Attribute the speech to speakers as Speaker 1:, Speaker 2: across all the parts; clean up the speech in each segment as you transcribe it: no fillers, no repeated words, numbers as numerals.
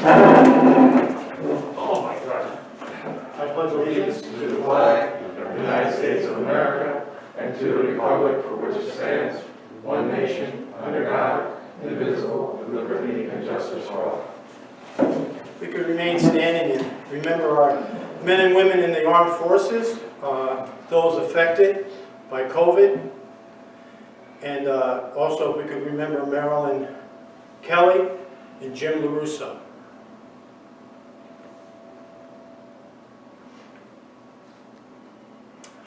Speaker 1: Oh my God.
Speaker 2: I pledge allegiance
Speaker 1: To the flag of the United States of America and to the republic for which it stands, one nation, under God, indivisible, with liberty and justice for all.
Speaker 2: we could remain standing and remember our men and women in the armed forces, those affected by COVID, and also if we could remember Marilyn Kelly and Jim LaRusso.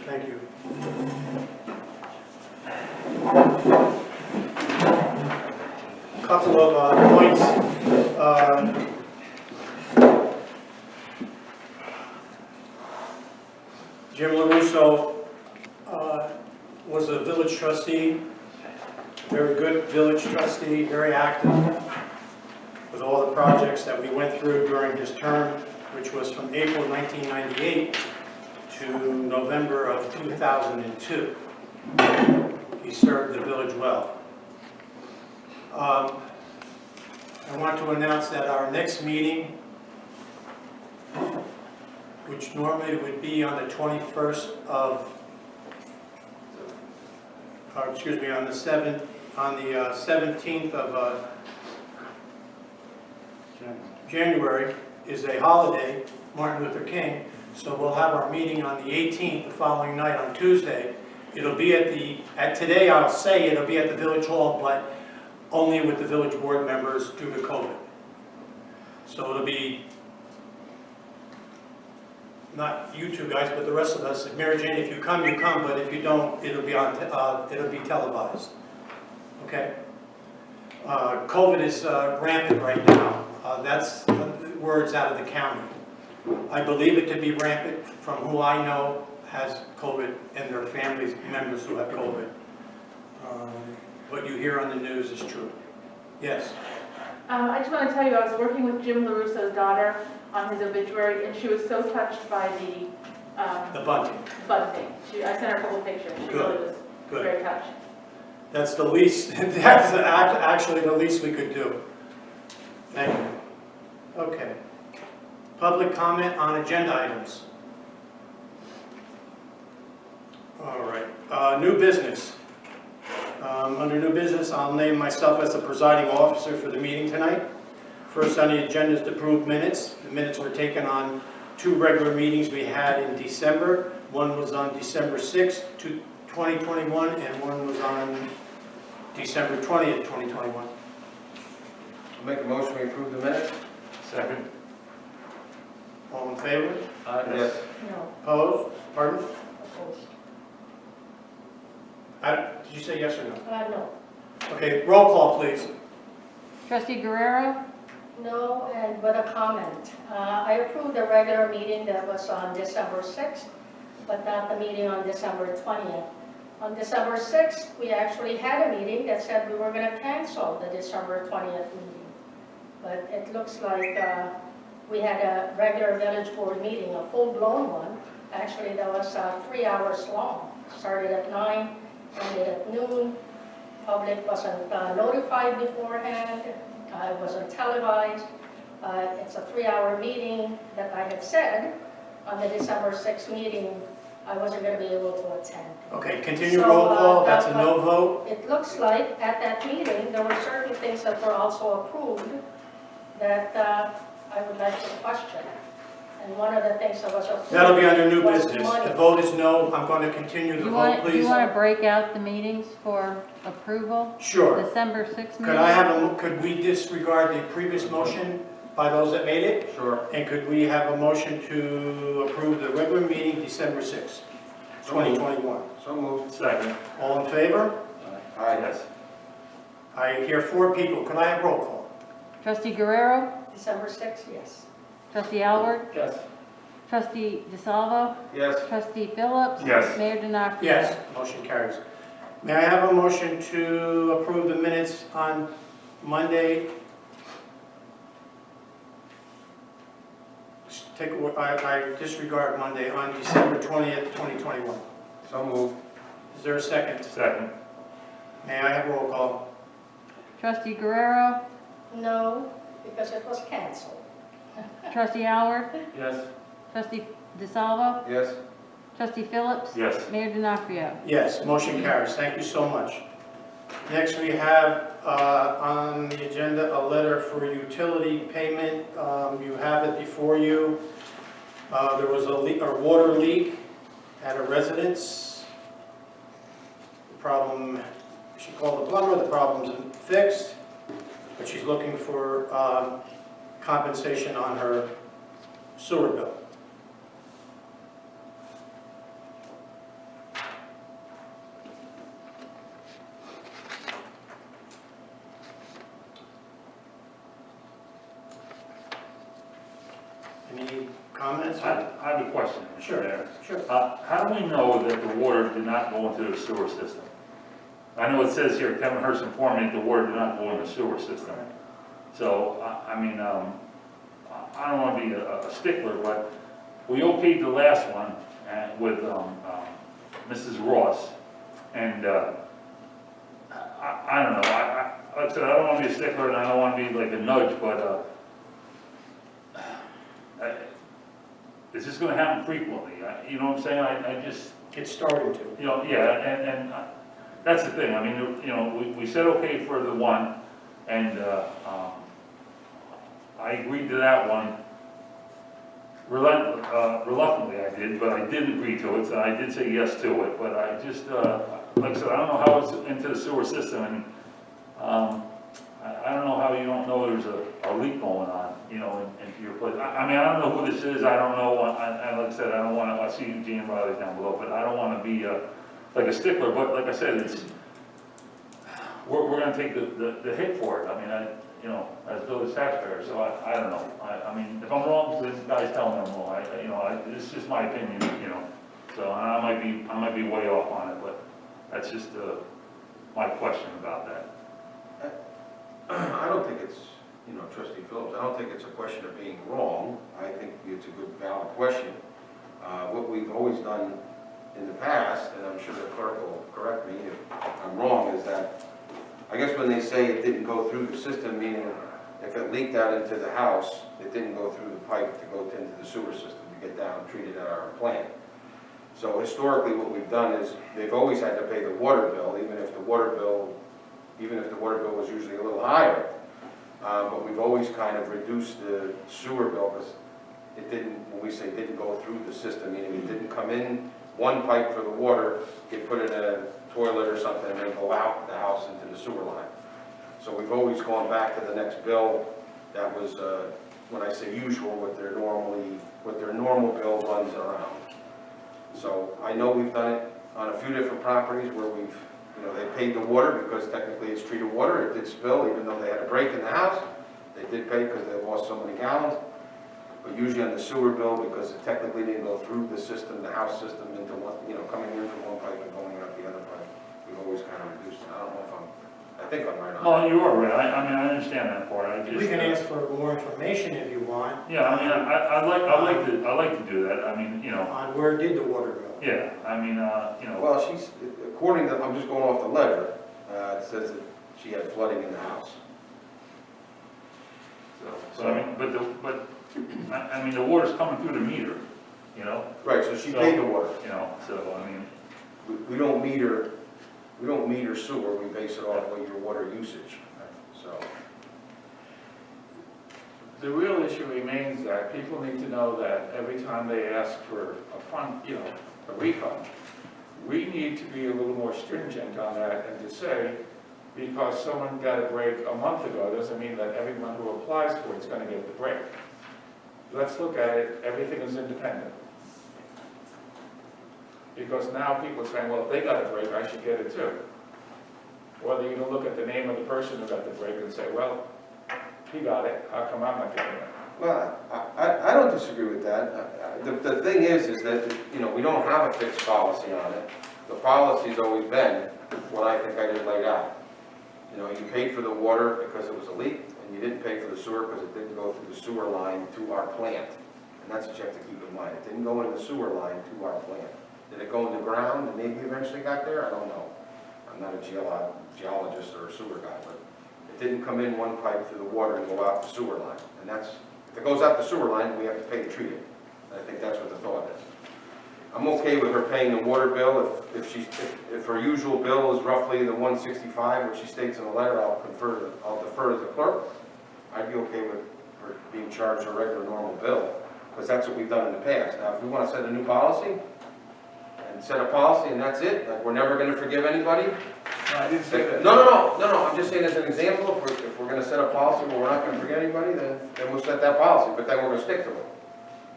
Speaker 2: Thank you. A couple of points. Jim LaRusso was a village trustee, very good village trustee, very active with all the projects that we went through during his term, which was from April 1998 to November of 2002. He served the village well. I want to announce that our next meeting, which normally would be on the 21st of, on the 17th of January, is a holiday, Martin Luther King. So we'll have our meeting on the 18th, the following night on Tuesday. It'll be today I'll say it'll be at the Village Hall, but only with the village board members due to COVID. So it'll be not you two guys, but the rest of us. Mary Jane, if you come, you come, but if you don't, it'll be televised. Okay? COVID is rampant right now. That's words out of the county. I believe it to be rampant from who I know has COVID and their families, members who have COVID. What you hear on the news is true. Yes?
Speaker 3: I just want to tell you, I was working with Jim LaRusso's daughter on his obituary, and she was so touched by
Speaker 2: The bunting.
Speaker 3: bunting. I sent her a couple pictures. She really was very touched.
Speaker 2: That's the least, that's actually the least we could do. Thank you. Okay. Public comment on agenda items. All right. New business. Under new business, I'll name myself as the presiding officer for the meeting tonight. First on the agenda is to approve minutes. The minutes were taken on 2 regular meetings we had in December. One was on December 6th, 2021, and one was on December 20th, 2021.
Speaker 4: I'll make a motion to approve the minutes.
Speaker 1: Second.
Speaker 2: All in favor?
Speaker 4: Yes.
Speaker 3: No.
Speaker 2: Opposed? Pardon?
Speaker 3: Opposed.
Speaker 2: Did you say yes or no?
Speaker 3: No.
Speaker 2: Okay, roll call, please.
Speaker 5: Trustee Guerrero?
Speaker 6: No, and with a comment. I approved the regular meeting that was on December 6th, but not the meeting on December 20th. On December 6th, we actually had a meeting that said we were going to cancel the December 20th meeting. But it looks like we had a regular village board meeting, a full-blown one. Actually, that was 3 hours long. Started at 9, ended at noon. Public wasn't notified beforehand. It wasn't televised. It's a 3-hour meeting that I had said on the December 6th meeting I wasn't going to be able to attend.
Speaker 2: Okay, continue
Speaker 6: So,
Speaker 2: roll call. That's a no vote.
Speaker 6: It looks like at that meeting there were certain things that were also approved that I would like to question. And one of the things that was approved
Speaker 2: That'll be under new
Speaker 6: was
Speaker 2: business.
Speaker 6: money.
Speaker 2: The vote is no. I'm going to continue the vote,
Speaker 5: Do
Speaker 2: please.
Speaker 5: you want to break out the meetings for approval?
Speaker 2: Sure.
Speaker 5: December 6th meeting?
Speaker 2: Could we disregard the previous motion by those that made it?
Speaker 4: Sure.
Speaker 2: And could we have a motion to approve the regular meeting December 6th, 2021?
Speaker 4: So moved.
Speaker 1: Second.
Speaker 2: All in favor?
Speaker 4: Aye.
Speaker 1: Yes.
Speaker 2: I hear 4 people. Could I have roll call?
Speaker 5: Trustee Guerrero?
Speaker 6: December 6th, yes.
Speaker 5: Trustee Alward?
Speaker 1: Yes.
Speaker 5: Trustee DeSalvo?
Speaker 4: Yes.
Speaker 5: Trustee Phillips?
Speaker 1: Yes.
Speaker 5: Mayor Denofrio?
Speaker 2: Yes, motion carries. May I have a motion to approve the minutes on Monday? I disregard Monday, on December 20th, 2021.
Speaker 4: So moved.
Speaker 2: Is there a second?
Speaker 1: Second.
Speaker 2: May I have roll call?
Speaker 5: Trustee Guerrero?
Speaker 6: No, because it was canceled.
Speaker 5: Trustee Alward,
Speaker 1: Yes.
Speaker 5: Trustee DeSalvo,
Speaker 4: Yes?
Speaker 5: Trustee Phillips,
Speaker 1: Yes.
Speaker 5: Mayor D'Onofrio.
Speaker 2: Yes, motion carries. Thank you so much. Next, we have on the agenda a letter for utility payment. You have it before you. There was a water leak at a residence. The problem, she called the plumber, the problem's fixed, but she's looking for compensation on her sewer bill. Any comments?
Speaker 7: I have a question, Mr.
Speaker 2: Sure.
Speaker 7: Mayor.
Speaker 2: Sure.
Speaker 7: How do we know that the water did not go into the sewer system? I know it says here, Kevin Hurst informed me that the water did not go in the sewer system. So, I mean, I don't want to be a stickler, but we okayed the last one with Mrs. Ross, and I don't know. Like I said, I don't want to be a stickler, and I don't want to be like a nudge, but it's just going to happen frequently. You know what I'm saying? I just,
Speaker 2: It's starting to.
Speaker 7: you know, yeah, and that's the thing. I mean, you know, we said okay for the one, and I agreed to that one. Reluctantly I did, but I did agree to it, so I did say yes to it. But I just, like I said, I don't know how it's into the sewer system, and I don't know how you don't know there's a leak going on, you know, into your place. I mean, I don't know who this is. I don't know. Like I said, I don't want to. I see Gene Riley down below, but I don't want to be like a stickler. But like I said, it's we're going to take the hit for it. I mean, you know, as village taxpayers. So I don't know. I mean, if I'm wrong, then guys tell me I'm wrong. You know, it's just my opinion. You know, so and I might be way off on it, but that's just my question about that.
Speaker 4: I don't think it's, you know, Trustee Phillips, I don't think it's a question of being wrong. I think it's a good, valid question. What we've always done in the past, and I'm sure the clerk will correct me if I'm wrong, is that, I guess when they say it didn't go through the system, meaning if it leaked out into the house, it didn't go through the pipe to go into the sewer system to get down treated at our plant. So historically, what we've done is, they've always had to pay the water bill, even if the water bill was usually a little higher. But we've always kind of reduced the sewer bill because it didn't, when we say didn't go through the system, meaning it didn't come in one pipe for the water, get put in a toilet or something, and then go out the house into the sewer line. So we've always gone back to the next bill that was, when I say usual, what their normal bill runs around. So I know we've done it on a few different properties where we've, you know, they paid the water because technically it's treated water. It did spill, even though they had a break in the house. They did pay because they lost so many gallons. But usually on the sewer bill, because it technically didn't go through the system, the house system, into one, you know, coming in from one pipe and going out the other pipe, we've always kind of reduced it. I don't know if I think I'm right on
Speaker 7: Oh,
Speaker 4: that.
Speaker 7: you are right. I mean, I understand that part. I just,
Speaker 2: We can ask for more information if you want.
Speaker 7: yeah, I mean, I'd like to do that. I mean, you know,
Speaker 2: On where did the water go?
Speaker 7: yeah. I mean, you know.
Speaker 4: Well, she's, according to, I'm just going off the letter, it says that she had flooding in the house.
Speaker 7: So I mean, I mean, the water's coming through the meter, you know.
Speaker 4: Right, so she paid the water.
Speaker 7: You know, so I mean,
Speaker 4: We don't meter sewer, we base it off of your water usage, so.
Speaker 1: The real issue remains that people need to know that every time they ask for a fund, you know, a refund, we need to be a little more stringent on that and to say, because someone got a break a month ago, doesn't mean that everyone who applies for it's going to get the break. Let's look at it, everything is independent. Because now people are saying, well, if they got a break, I should get it too. Or they're going to look at the name of the person who got the break and say, well, he got it, how come I'm not getting it?
Speaker 4: Well, I don't disagree with that. The thing is that, you know, we don't have a fixed policy on it. The policy's always been what I think I just laid out. You know, you paid for the water because it was a leak, and you didn't pay for the sewer because it didn't go through the sewer line to our plant. And that's what you have to keep in mind. It didn't go in the sewer line to our plant. Did it go in the ground and maybe eventually got there? I don't know. I'm not a geologist or a sewer guy, but it didn't come in one pipe through the water and go out the sewer line. And that's If it goes out the sewer line, we have to pay to treat it. I think that's what the thought is. I'm okay with her paying the water bill if her usual bill is roughly the 165, which she states in the letter. I'll defer to the clerk. I'd be okay with her being charged her regular normal bill, because that's what we've done in the past. Now, if we want to set a new policy and set a policy and that's it, like we're never going to forgive anybody.
Speaker 1: No, I didn't say that.
Speaker 4: No, I'm just saying as an example, if we're going to set a policy where we're not going to forget anybody, then we'll set that policy, but then we're going to stick to it.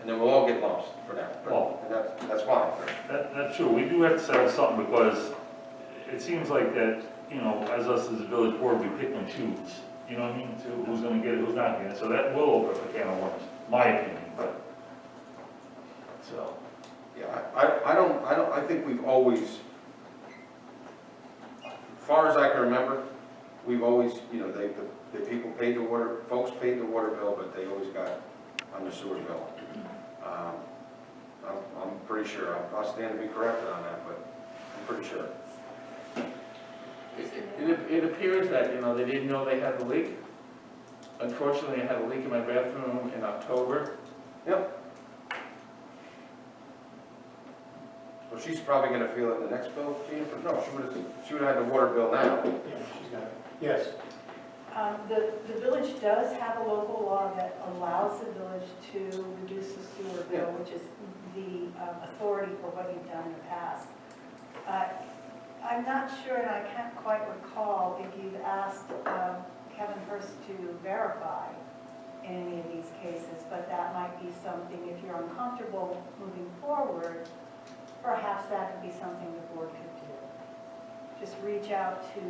Speaker 4: And then we'll all get lumps for that.
Speaker 7: Well-
Speaker 4: And that's fine.
Speaker 7: That's true, we do have to settle something because it seems like that, you know, as us as a village board, we pick and choose. You know what I mean, to who's gonna get it, who's not getting it, so that will open up a can of worms, my opinion, but, so.
Speaker 4: Yeah, I think we've always, as far as I can remember, we've always, you know, the people paid the water, folks paid the water bill, but they always got on the sewer bill. I'm pretty sure, I'll stand to be corrected on that, but I'm pretty sure.
Speaker 1: It appears that, you know, they didn't know they had the leak. Unfortunately, I had a leak in my bathroom in October.
Speaker 4: Yep. Well, she's probably gonna feel it in the next bill, Gene, but no, she would've had the water bill now.
Speaker 2: Yeah, she's got it. Yes.
Speaker 8: The village does have a local law that allows the village to reduce the sewer bill, which is the authority for what you've done in the past. I'm not sure, and I can't quite recall if you've asked Kevin Hurst to verify in any of these cases, but that might be something, if you're uncomfortable moving forward, perhaps that could be something the board could do. Just reach out to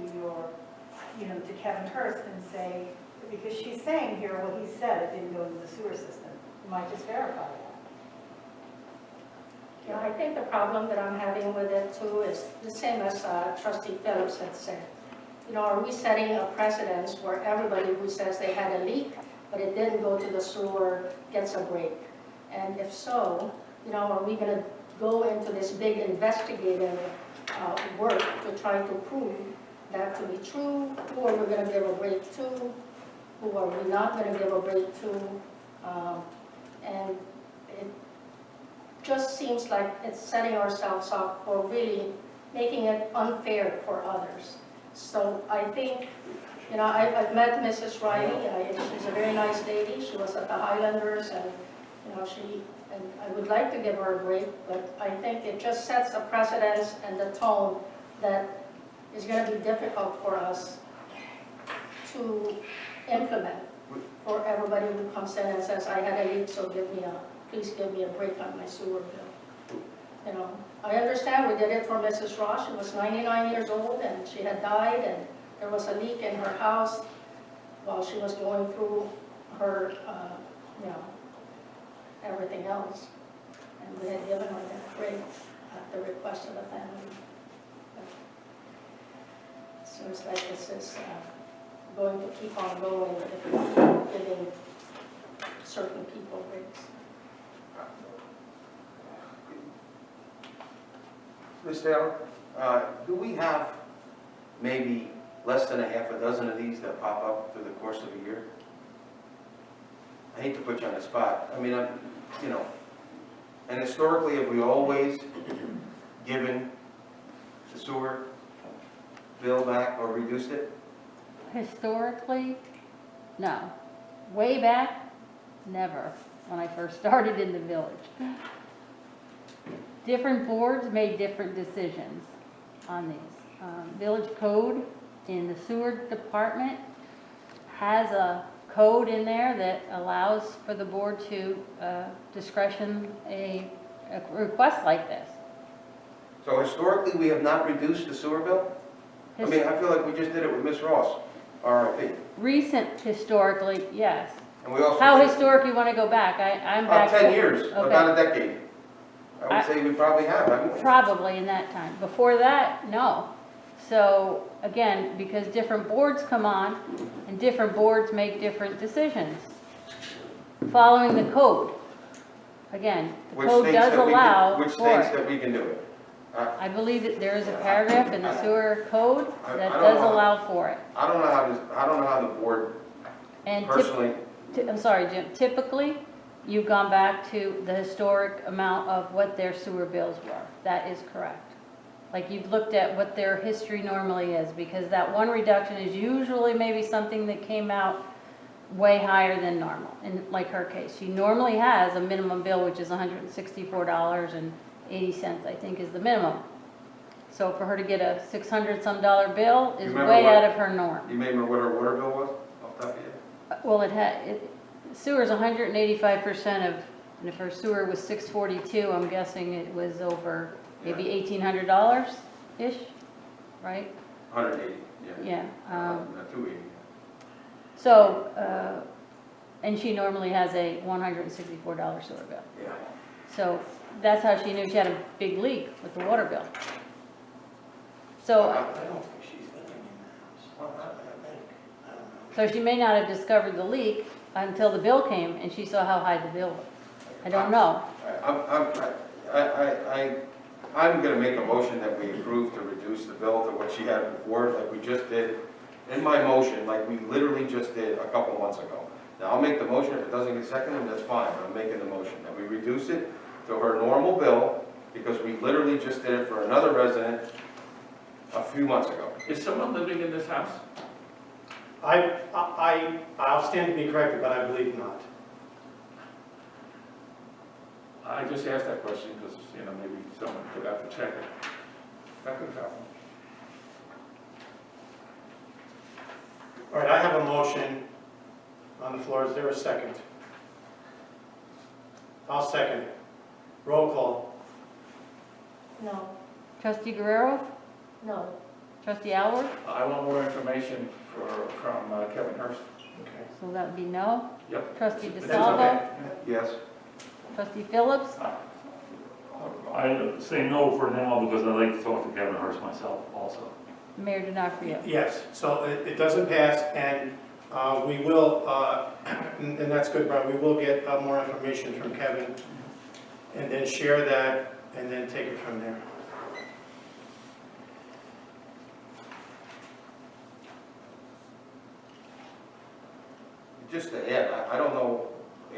Speaker 8: to Kevin Hurst and say, because she's saying here, well, he said it didn't go into the sewer system. You might just verify that.
Speaker 6: Yeah, I think the problem that I'm having with it too is the same as Trustee Phillips had said. You know, are we setting a precedence where everybody who says they had a leak, but it didn't go to the sewer, gets a break? And if so, you know, are we going to go into this big investigative work to try to prove that to be true? Who are we going to give a break to? Who are we not going to give a break to? And it just seems like it's setting ourselves up for really making it unfair for others. So I think, you know, I've met Mrs. Riley. She's a very nice lady. She was at the Highlanders, and you know, and I would like to give her a break, but I think it just sets a precedence and the tone that is going to be difficult for us to implement for everybody who comes in and says, I had a leak, so please give me a break on my sewer bill. You know, I understand we did it for Mrs. Ross. She was 99 years old and she had died, and there was a leak in her house while she was going through her, you know, everything else. And we had given her that break at the request of the family. But it seems like this is going to keep on going if we keep giving certain people breaks.
Speaker 4: Ms. Taylor, do we have maybe less than a half a dozen of these that pop up through the course of a year? I hate to put you on the spot. I mean, you know, and historically, have we always given the sewer bill back or reduced it?
Speaker 5: Historically, no. Way back, never, when I first started in the village. Different boards made different decisions on these. Village code in the sewer department has a code in there that allows for the board to discretion a request like this.
Speaker 4: So historically, we have not reduced the sewer bill? I mean, I feel like we just did it with Miss Ross, RIP.
Speaker 5: Recent historically, yes.
Speaker 4: And we also
Speaker 5: How
Speaker 4: did-
Speaker 5: historic you want to go back? I'm back.
Speaker 4: 10 years, but
Speaker 5: Okay.
Speaker 4: not a decade. I would say we probably have, haven't we?
Speaker 5: Probably in that time. Before that, no. So again, because different boards come on and different boards make different decisions. Following the code. Again, the
Speaker 4: Which
Speaker 5: code
Speaker 4: states
Speaker 5: does
Speaker 4: that we
Speaker 5: allow
Speaker 4: can, which
Speaker 5: for
Speaker 4: states
Speaker 5: it.
Speaker 4: that we can do it.
Speaker 5: I believe that there is a paragraph in the sewer code
Speaker 4: I
Speaker 5: that
Speaker 4: don't
Speaker 5: does
Speaker 4: know.
Speaker 5: allow for it.
Speaker 4: I don't know how the board
Speaker 5: And
Speaker 4: personally
Speaker 5: I'm sorry, Jim, typically, you've gone back to the historic amount of what their sewer bills were. That is correct. Like, you've looked at what their history normally is, because that one reduction is usually maybe something that came out way higher than normal, in like her case. She normally has a minimum bill, which is $164.80, I think is the minimum. So for her to get a $600-some bill is
Speaker 4: Remember
Speaker 5: way
Speaker 4: what-
Speaker 5: out of her norm.
Speaker 4: You remember what her water bill was off the top of your head?
Speaker 5: Well, sewer's 185% of, and if her sewer was 642, I'm guessing it was over maybe $1,800-ish, right?
Speaker 4: 180, yeah.
Speaker 5: Yeah.
Speaker 4: Not 280.
Speaker 5: So, and she normally has a $164 sewer bill.
Speaker 4: Yeah.
Speaker 5: So that's how she knew she had a big leak with the water bill. So,
Speaker 2: I don't think she's living in the house. I think. I don't know.
Speaker 5: so she may not have discovered the leak until the bill came and she saw how high the bill was. I don't know.
Speaker 4: I'm gonna make a motion that we approve to reduce the bill to what she had before, like we just did in my motion, like we literally just did a couple months ago. Now, I'll make the motion, if it doesn't get seconded, that's fine, but I'm making the motion, that we reduce it to her normal bill, because we literally just did it for another resident a few months ago.
Speaker 1: Is someone living in this house?
Speaker 2: I'll stand to be corrected, but I believe not.
Speaker 1: I just asked that question because, maybe someone forgot to check it. That could happen.
Speaker 2: All right, I have a motion on the floor. Is there a second? I'll second it. Roll call.
Speaker 6: No,
Speaker 5: Trustee Guerrero?
Speaker 6: no.
Speaker 5: Trustee Alward?
Speaker 1: I want more information from Kevin Hurst.
Speaker 2: Okay.
Speaker 5: So that would be no.
Speaker 1: Yep.
Speaker 5: Trustee
Speaker 1: That's
Speaker 5: DeSalvo?
Speaker 1: okay.
Speaker 4: Yes?
Speaker 5: Trustee Phillips?
Speaker 7: I say no for now because I'd like to talk to Kevin Hurst myself also.
Speaker 5: Mayor Denofrio?
Speaker 2: Yes, so it doesn't pass, and we will, and that's good, Brian, we will get more information from Kevin, and then share that, and then take it from there.
Speaker 4: Just to add, I don't know,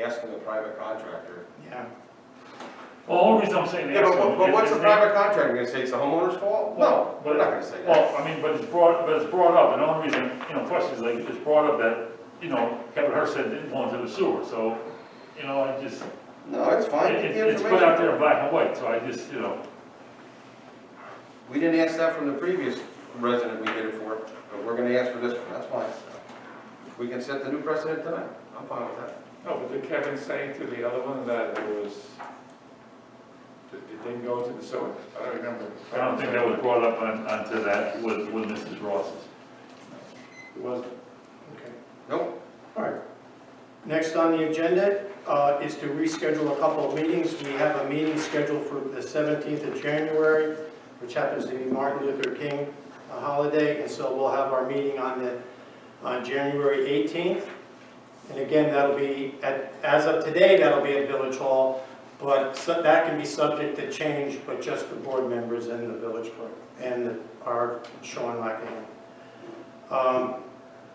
Speaker 4: asking a private contractor.
Speaker 2: Yeah.
Speaker 7: Well, the only reason I'm saying
Speaker 4: Yeah,
Speaker 7: ask
Speaker 4: but
Speaker 7: him
Speaker 4: what's
Speaker 7: is
Speaker 4: the
Speaker 7: they-
Speaker 4: private contractor gonna say, it's the homeowner's fault? No, we're not gonna say that.
Speaker 7: Well, I mean, but it's brought up, and the only reason, question is like, it's brought up that, Kevin Hurst said didn't go into the sewer, so, I just,
Speaker 4: No, it's fine, get the
Speaker 7: it's put out there in
Speaker 4: information.
Speaker 7: black and white, so I just,
Speaker 4: We didn't ask that from the previous resident we did it for, but we're gonna ask for this one, that's fine. We can set the new precedent tonight, I'm fine with that.
Speaker 1: No, but did Kevin say to the other one that it didn't go to the sewer? I don't remember.
Speaker 7: I don't think that was brought up onto that with Mrs. Ross's.
Speaker 1: It wasn't.
Speaker 2: Okay.
Speaker 4: Nope,
Speaker 2: All right. Next on the agenda is to reschedule a couple of meetings. We have a meeting scheduled for the 17th of January, which happens to be Martin Luther King holiday, and so we'll have our meeting on January 18th. And again, that'll be, as of today, that'll be at Village Hall, but that can be subject to change, but just the board members and the village clerk, and our Sean Lackahan.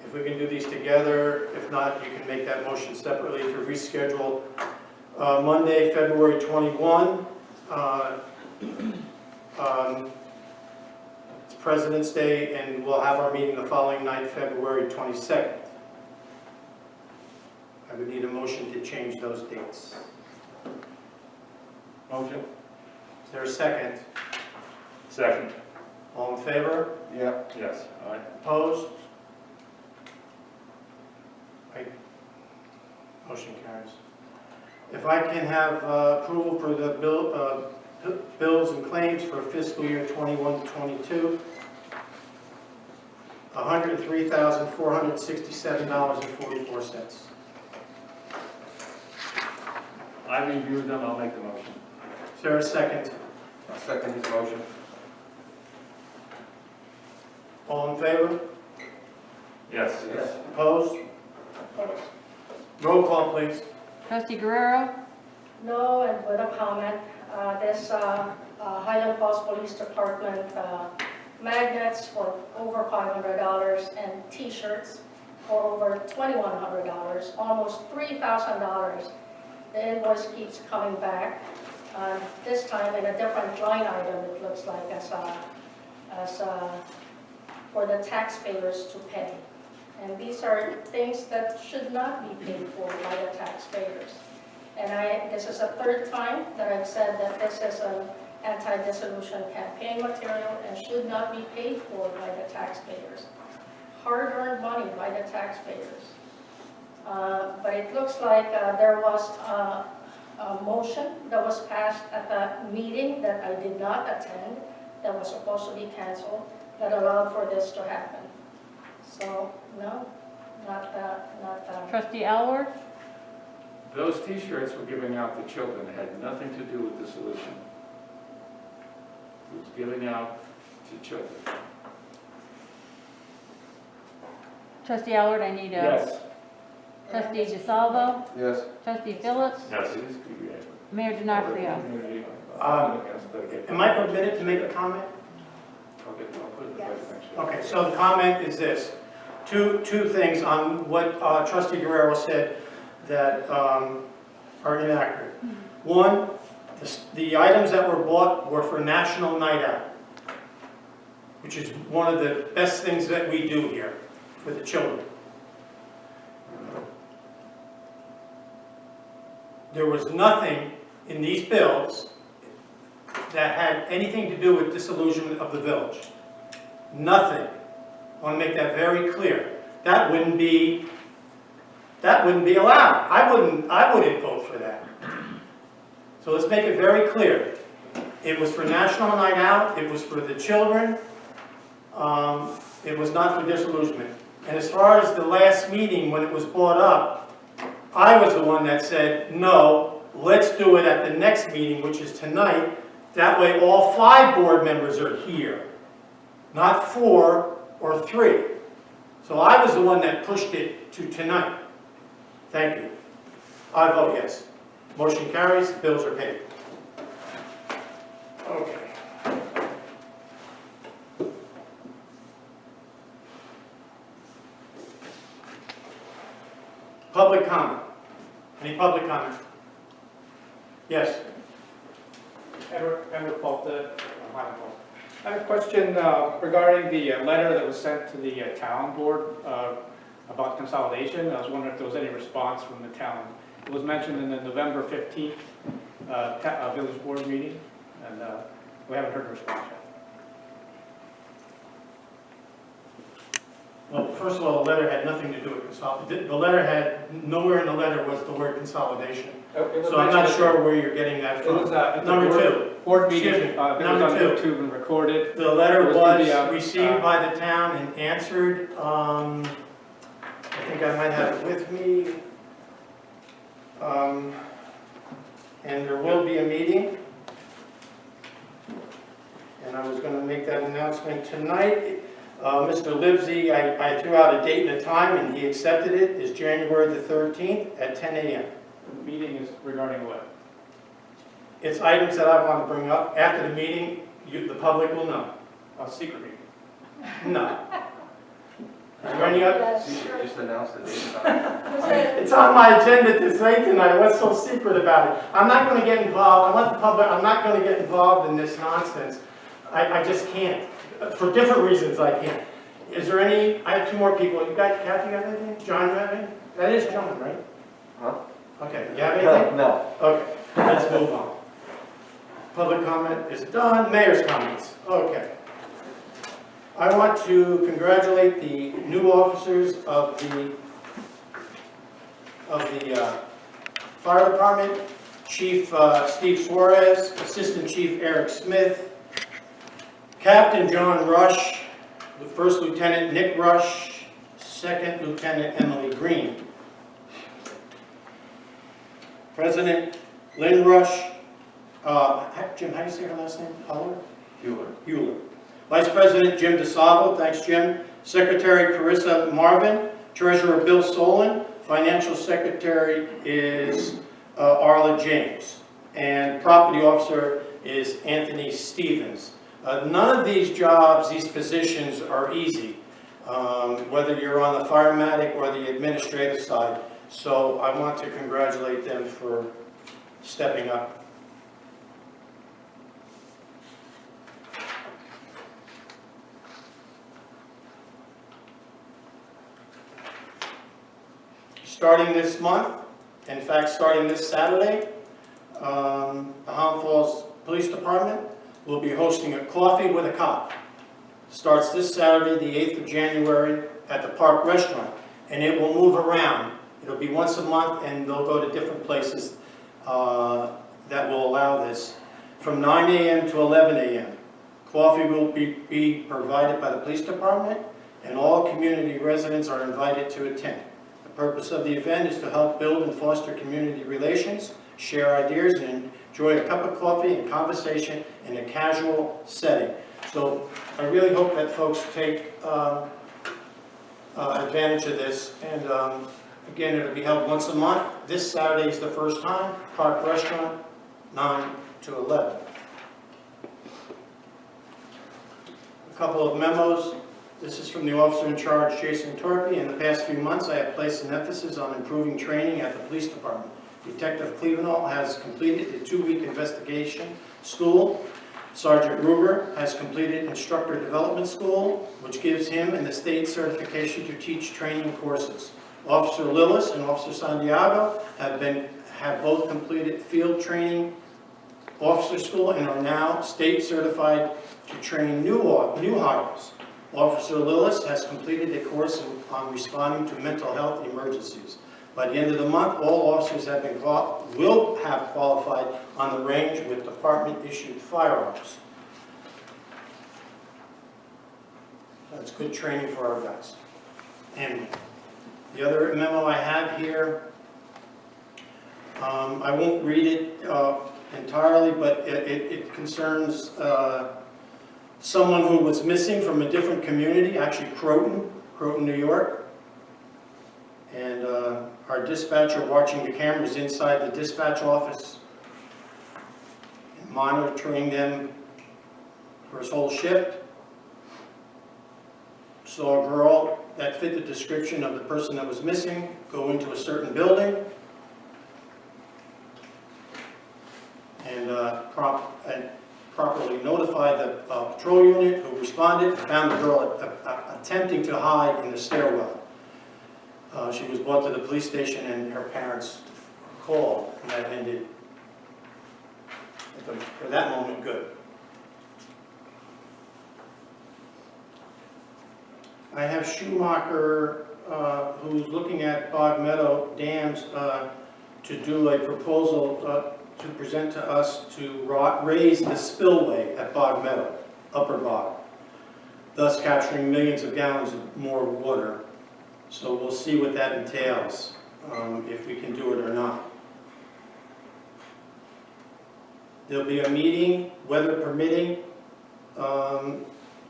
Speaker 2: If we can do these together, if not, you can make that motion separately to reschedule Monday, February 21. It's President's Day, and we'll have our meeting the following night, February 22nd. I would need a motion to change those dates.
Speaker 1: Motion?
Speaker 2: Is there a second?
Speaker 7: Second,
Speaker 2: All in favor?
Speaker 4: yeah.
Speaker 7: yes.
Speaker 1: All right.
Speaker 2: Opposed? Motion carries. If I can have approval for the bills and claims for fiscal year 21 to 22, $103,467.44.
Speaker 1: I reviewed them, I'll make the motion.
Speaker 2: Is there a second?
Speaker 4: I'll second his motion.
Speaker 2: All in favor?
Speaker 7: Yes.
Speaker 4: Yes.
Speaker 2: Opposed? Roll call, please.
Speaker 5: Trustee Guerrero?
Speaker 6: No, and with a comment, this Highland Falls Police Department magnets for over $500 and T-shirts for over $2,100, almost $3,000. The invoice keeps coming back, this time in a different line item, it looks like, as for the taxpayers to pay. And these are things that should not be paid for by the taxpayers. And this is the third time that I've said that this is an anti-dissolution campaign material and should not be paid for by the taxpayers. Hard-earned money by the taxpayers. But it looks like there was a motion that was passed at the meeting that I did not attend, that was supposed to be canceled, that allowed for this to happen. So, no, not that.
Speaker 5: Trustee Alward?
Speaker 1: Those T-shirts we're giving out to children had nothing to do with dissolution. It was giving out to children.
Speaker 5: Trustee Alward, I need a...
Speaker 1: Yes.
Speaker 5: Trustee DeSalvo?
Speaker 4: Yes.
Speaker 5: Trustee Phillips?
Speaker 7: Yes.
Speaker 1: It is PBA.
Speaker 5: Mayor DiNarcio?
Speaker 2: Am I permitted to make a comment?
Speaker 1: Okay, I'll put it in the
Speaker 8: Yes.
Speaker 1: next year.
Speaker 2: Okay, so the comment is this. Two things on what Trustee Guerrero said that are inaccurate. One, the items that were bought were for National Night Out, which is one of the best things that we do here for the children. There was nothing in these bills that had anything to do with disillusionment of the village. Nothing. I want to make that very clear. That wouldn't be allowed. I wouldn't vote for that. So let's make it very clear. It was for National Night Out. It was for the children. It was not for disillusionment. And as far as the last meeting when it was brought up, I was the one that said, no, let's do it at the next meeting, which is tonight. That way all 5 board members are here, not 4 or 3. So I was the one that pushed it to tonight. Thank you. I vote yes. Motion carries, bills are paid. Okay. Public comment. Any public comment? Yes.
Speaker 9: Edward Falta. I have a question regarding the letter that was sent to the town board about consolidation. I was wondering if there was any response from the town. It was mentioned in the November 15th village board meeting, and we haven't heard a response yet.
Speaker 2: Well, first of all, the letter had nothing to do with consolidation. The letter had, nowhere in the letter was the word consolidation. So I'm not sure where you're getting that from.
Speaker 9: It was at the
Speaker 2: Number 2.
Speaker 9: board meeting.
Speaker 2: Excuse me.
Speaker 9: It was
Speaker 2: Number
Speaker 9: on
Speaker 2: 2.
Speaker 9: YouTube and recorded.
Speaker 2: The letter
Speaker 9: It
Speaker 2: was
Speaker 9: the,
Speaker 2: received by the town and answered, I think I might have it with me. And there will be a meeting. And I was going to make that announcement tonight. Mr. Livesey, I threw out a date and a time, and he accepted it. It's January the 13th at 10 a.m.
Speaker 9: The meeting is regarding what?
Speaker 2: It's items that I want to bring up. After the meeting, the public will know.
Speaker 9: A secret meeting.
Speaker 2: No. Is there any other?
Speaker 6: Yes.
Speaker 4: Just announce the date and time.
Speaker 2: It's on my agenda to say tonight. What's so secret about it? I'm not going to get involved. I want the public, I'm not going to get involved in this nonsense. I just can't. For different reasons, I can't. Is there any, I have 2 more people. You got, Kathy, you have anything? John, you have anything? That is John, right?
Speaker 4: Huh?
Speaker 2: Okay, you have anything?
Speaker 4: No.
Speaker 2: Okay, let's move on. Public comment is done. Mayor's comments. Okay. I want to congratulate the new officers of the fire department. Chief Steve Suarez, Assistant Chief Eric Smith, Captain John Rush, the First Lieutenant Nick Rush, Second Lieutenant Emily Green, President Lynn Rush, Jim, how do you say her last name? Hewler. Vice President Jim DeSalvo, thanks Jim. Secretary Carissa Marvin, Treasurer Bill Solon, Financial Secretary is Arla James, and Property Officer is Anthony Stevens. None of these jobs, these positions are easy. whether you're on the firematic or the administrative side. So I want to congratulate them for stepping up. Starting this month, in fact, starting this Saturday, the Highland Falls Police Department will be hosting a Coffee with a Cop. Starts this Saturday, the 8th of January, at the Park Restaurant, and it will move around. It'll be once a month, and they'll go to different places that will allow this. From 9 a.m. to 11 a.m. Coffee will be provided by the police department, and all community residents are invited to attend. The purpose of the event is to help build and foster community relations, share ideas, and enjoy a cup of coffee and conversation in a casual setting. So I really hope that folks take advantage of this. And again, it'll be held once a month. This Saturday is the first time. Park Restaurant, 9 to 11. A couple of memos. This is from the officer in charge, Jason Torpy. In the past few months, I have placed an emphasis on improving training at the police department. Detective Clevenall has completed a 2-week investigation school. Sergeant Ruger has completed instructor development school, which gives him and the state certification to teach training courses. Officer Lillis and Officer Santiago have both completed field training officer school and are now state certified to train new hires. Officer Lillis has completed a course on responding to mental health emergencies. By the end of the month, all officers will have qualified on the range with department-issued firearms. That's good training for our guys. And the other memo I have here, I won't read it entirely, but it concerns someone who was missing from a different community, actually Croton, New York. And our dispatcher watching the cameras inside the dispatch office and monitoring them for his whole shift. Saw a girl that fit the description of the person that was missing go into a certain building and properly notified the patrol unit who responded and found the girl attempting to hide in the stairwell. She was brought to the police station and her parents called, and that ended, for that moment, good. I have Schumacher, who's looking at Bog Meadow dams to do a proposal to present to us to raise the spillway at Bog Meadow, Upper Bog, thus capturing millions of gallons of more water. So we'll see what that entails, if we can do it or not. There'll be a meeting, weather permitting,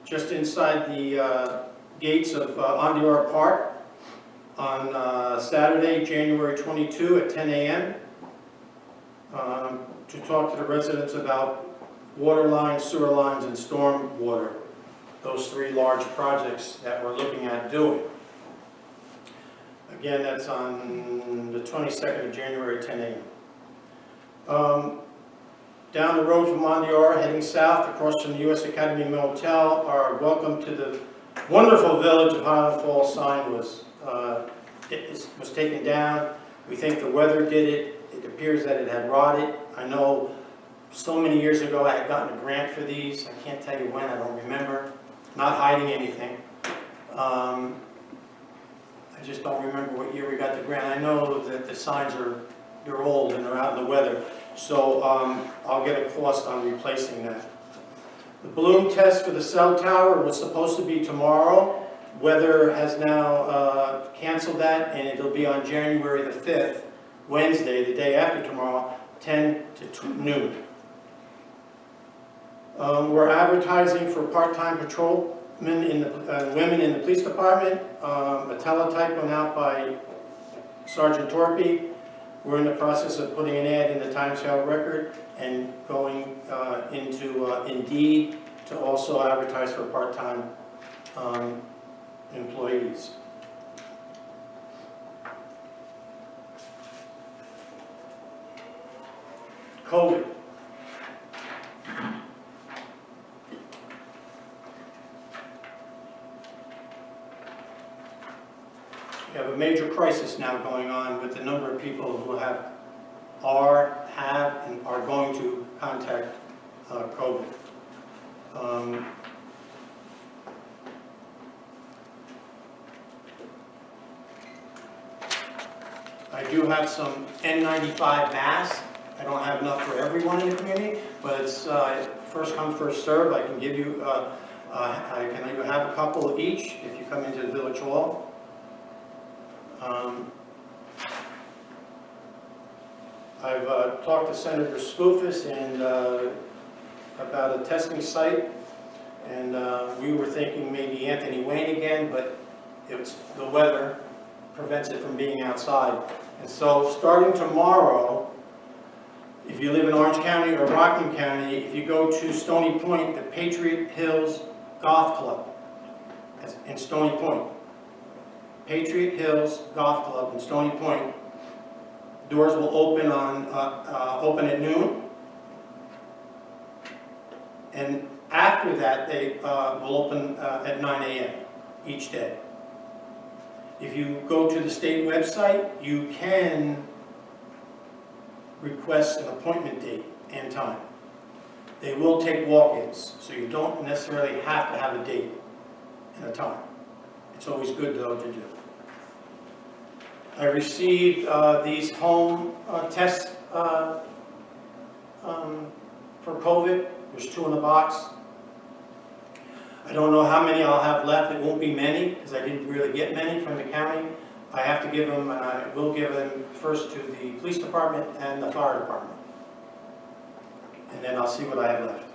Speaker 2: just inside the gates of Ondiora Park on Saturday, January 22 at 10 a.m. To talk to the residents about water lines, sewer lines, and storm water. Those 3 large projects that we're looking at doing. Again, that's on the 22nd of January at 10 a.m. Down the road from Ondiora, heading south, across from the U.S. Academy Motel, our welcome to the wonderful village of Highland Falls sign was taken down. We think the weather did it. It appears that it had rotted. I know so many years ago I had gotten a grant for these. I can't tell you when, I don't remember. Not hiding anything. I just don't remember what year we got the grant. I know that the signs they're old and they're out in the weather. So I'll get a cost on replacing that. The balloon test for the cell tower was supposed to be tomorrow. Weather has now canceled that, and it'll be on January the 5th, Wednesday, the day after tomorrow, 10 to noon. We're advertising for part-time patrolmen women in the police department. A teletype went out by Sergeant Torpy. We're in the process of putting an ad in the Times Herald Record and going into Indeed to also advertise for part-time employees. COVID. We have a major crisis now going on with the number of people who have and are going to contact COVID. I do have some N95 masks. I don't have enough for everyone in the community, but it's first come, first served. I can give you, I can have a couple each if you come into the village hall. I've talked to Senator Skoufis and about a testing site, and we were thinking maybe Anthony Wayne again, but it's the weather prevents it from being outside. And so starting tomorrow, if you live in Orange County or Rockland County, if you go to Stony Point, the Patriot Hills Golf Club in Stony Point, Patriot Hills Golf Club in Stony Point, doors will open open at noon, and after that they will open at 9 a.m. each day. If you go to the state website, you can request an appointment date and time. They will take walk-ins, so you don't necessarily have to have a date and a time. It's always good, though, to do. I received these home tests for COVID. There's 2 in the box. I don't know how many I'll have left. It won't be many, because I didn't really get many from the county. I have to give them, and I will give them first to the police department and the fire department. And then I'll see what I have left.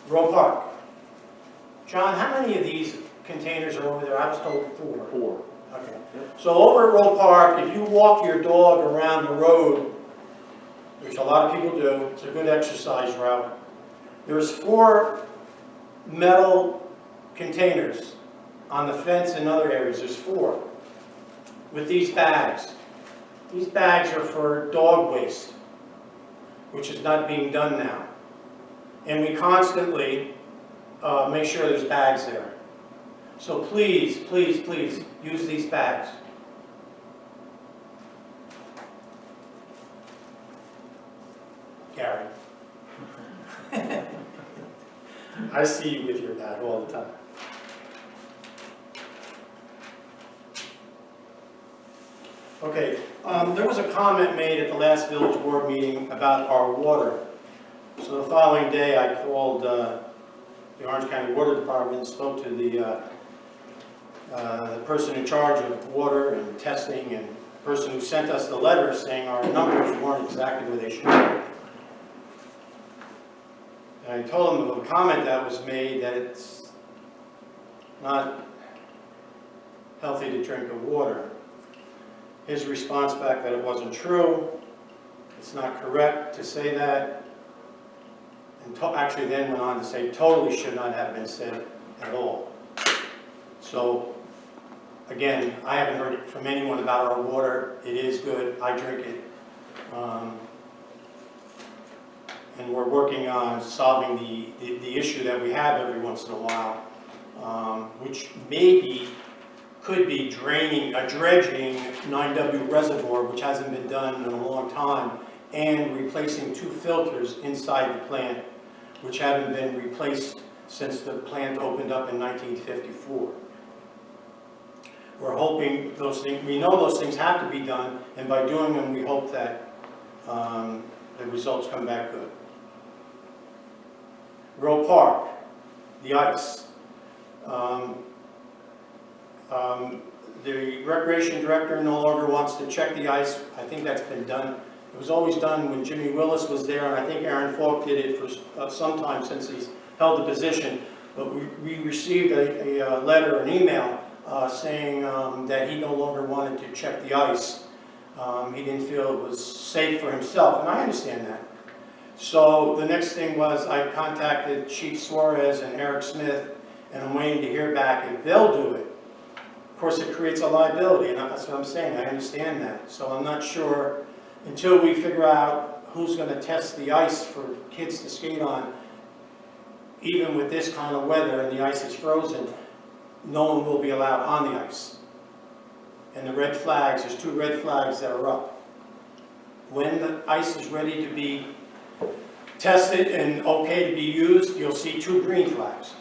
Speaker 2: Roe Park. John, how many of these containers are over there? I was told 4.
Speaker 7: 4.
Speaker 2: Okay. So over at Roe Park, if you walk your dog around the road, which a lot of people do, it's a good exercise route, there's 4 metal containers on the fence and other areas. There's 4 with these bags. These bags are for dog waste, which is not being done now. And we constantly make sure there's bags there. So please, please, please use these bags. Gary. I see you with your bag all the time. Okay, there was a comment made at the last village board meeting about our water. So the following day I called the Orange County Water Department and spoke to the person in charge of water and testing, and the person who sent us the letter saying our numbers weren't exactly where they should be. And I told him of a comment that was made that it's not healthy to drink the water. His response back that it wasn't true, it's not correct to say that, and actually then went on to say totally should not have been said at all. So again, I haven't heard it from anyone about our water. It is good, I drink it. And we're working on solving the issue that we have every once in a while, which maybe could be dredging 9W reservoir, which hasn't been done in a long time, and replacing 2 filters inside the plant, which haven't been replaced since the plant opened up in 1954. We're hoping those things, we know those things have to be done, and by doing them, we hope that the results come back good. Roe Park, the ice. The recreation director no longer wants to check the ice. I think that's been done. It was always done when Jimmy Willis was there, and I think Aaron Falk did it for some time since he's held the position. But we received a letter, an email, saying that he no longer wanted to check the ice. He didn't feel it was safe for himself, and I understand that. So the next thing was I contacted Chief Suarez and Eric Smith, and I'm waiting to hear back if they'll do it. Of course, it creates a liability, and that's what I'm saying, I understand that. So I'm not sure, until we figure out who's gonna test the ice for kids to skate on, even with this kind of weather and the ice is frozen, no one will be allowed on the ice. And the red flags, there's 2 red flags that are up. When the ice is ready to be tested and okay to be used, you'll see 2 green flags.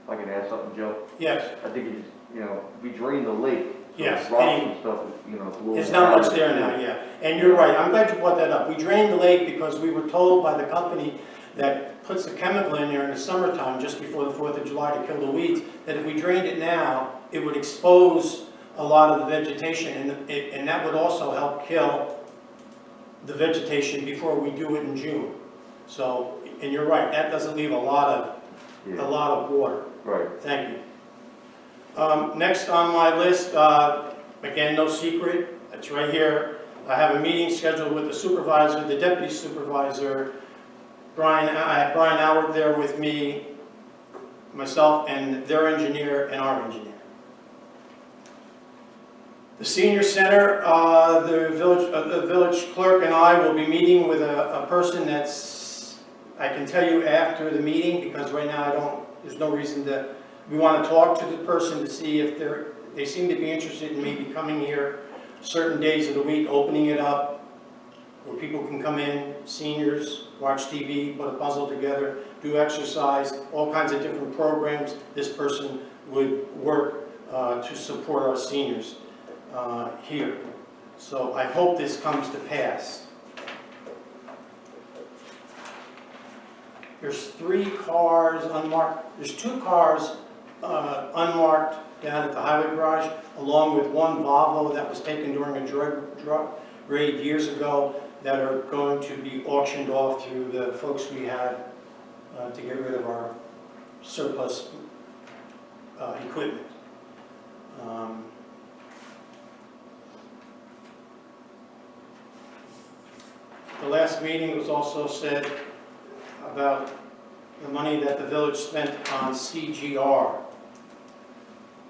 Speaker 10: If I can add something, Joe?
Speaker 2: Yes,
Speaker 10: I think it's, we drain the lake. So
Speaker 2: Yes,
Speaker 10: Rocks
Speaker 2: and-
Speaker 10: and stuff, it's a little.
Speaker 2: there's not much there now, yeah. And you're right, I'm glad you brought that up. We drained the lake because we were told by the company that puts the chemical in there in the summertime, just before the 4th of July to kill the weeds, that if we drained it now, it would expose a lot of the vegetation, and that would also help kill the vegetation before we do it in June. So, and you're right, that doesn't leave a lot of water.
Speaker 10: Right.
Speaker 2: Thank you. Next on my list, again, no secret, it's right here. I have a meeting scheduled with the supervisor, the deputy supervisor, Brian. I have Brian Howard there with me, myself, and their engineer and our engineer. The senior center, the village clerk and I will be meeting with a person that's, I can tell you after the meeting, because right now there's no reason to, we want to talk to the person to see if they seem to be interested in maybe coming here certain days of the week, opening it up, where people can come in, seniors, watch TV, put a puzzle together, do exercise, all kinds of different programs. This person would work to support our seniors here. So I hope this comes to pass. There's 3 cars unmarked, there's 2 cars unmarked down at the highway garage, along with 1 Volvo that was taken during a drug raid years ago, that are going to be auctioned off through the folks we have to get rid of our surplus equipment. The last meeting was also said about the money that the village spent on CGR,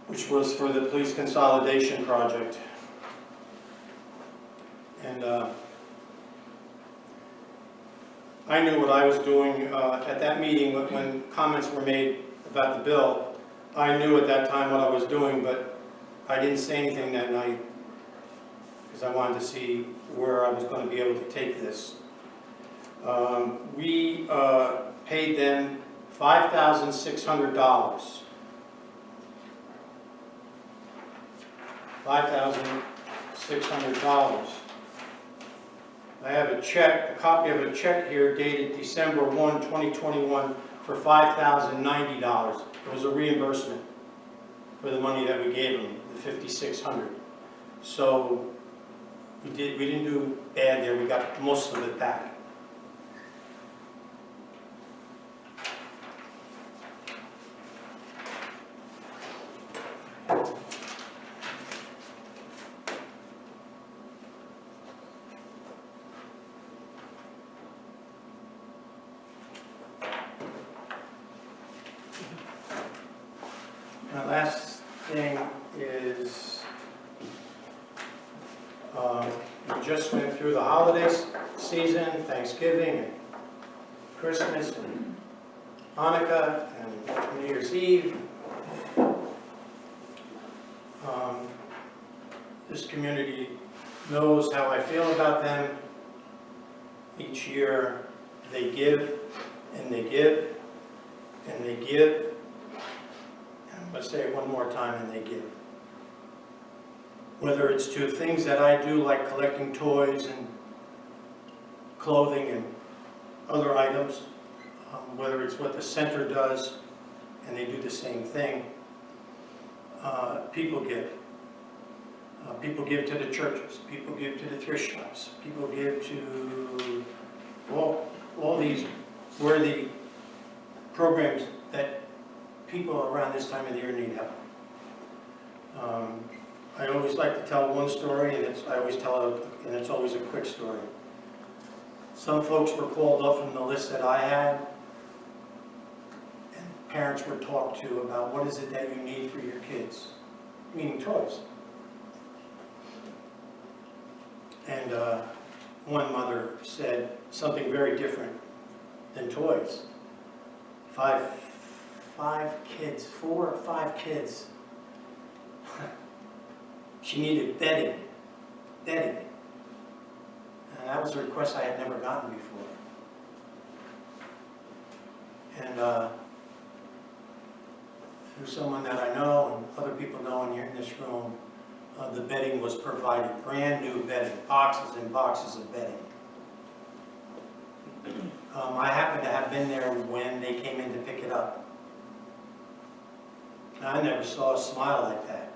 Speaker 2: which was for the police consolidation project. And I knew what I was doing at that meeting when comments were made about the bill. I knew at that time what I was doing, but I didn't say anything that night because I wanted to see where I was going to be able to take this. We paid them $5,600. $5,600. I have a copy of a check here dated December 1, 2021 for $5,090. It was a reimbursement for the money that we gave them, the $5,600. So we didn't do bad there. We got most of it back. My last thing is, we just went through the holiday season, Thanksgiving, and Christmas, and Hanukkah, and New Year's Eve. This community knows how I feel about them. Each year, they give, and they give, and they give. I'm going to say it one more time, and they give. Whether it's to things that I do, like collecting toys and clothing and other items, whether it's what the center does, and they do the same thing, people give. People give to the churches, people give to the thrift shops, people give to all these worthy programs that people around this time of the year need help. I always like to tell one story, and I always tell it, and it's always a quick story. Some folks were called up from the list that I had, and parents were talked to about what is it that you need for your kids, meaning toys. And one mother said something very different than toys. Four or five kids. She needed bedding. And that was a request I had never gotten before. And through someone that I know and other people know in here in this room, the bedding was provided, brand new bedding, boxes and boxes of bedding. I happen to have been there when they came in to pick it up. I never saw a smile like that.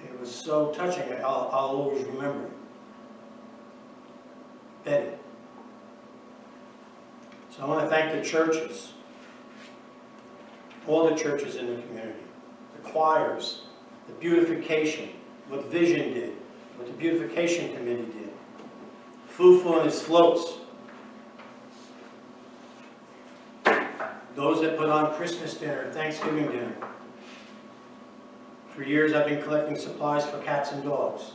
Speaker 2: It was so touching, I'll always remember it. Bedding. So I want to thank the churches, all the churches in the community, the choirs, the beautification, what Vision did, what the beautification committee did, Fufu and his floats, those that put on Christmas dinner, Thanksgiving dinner. For years I've been collecting supplies for cats and dogs.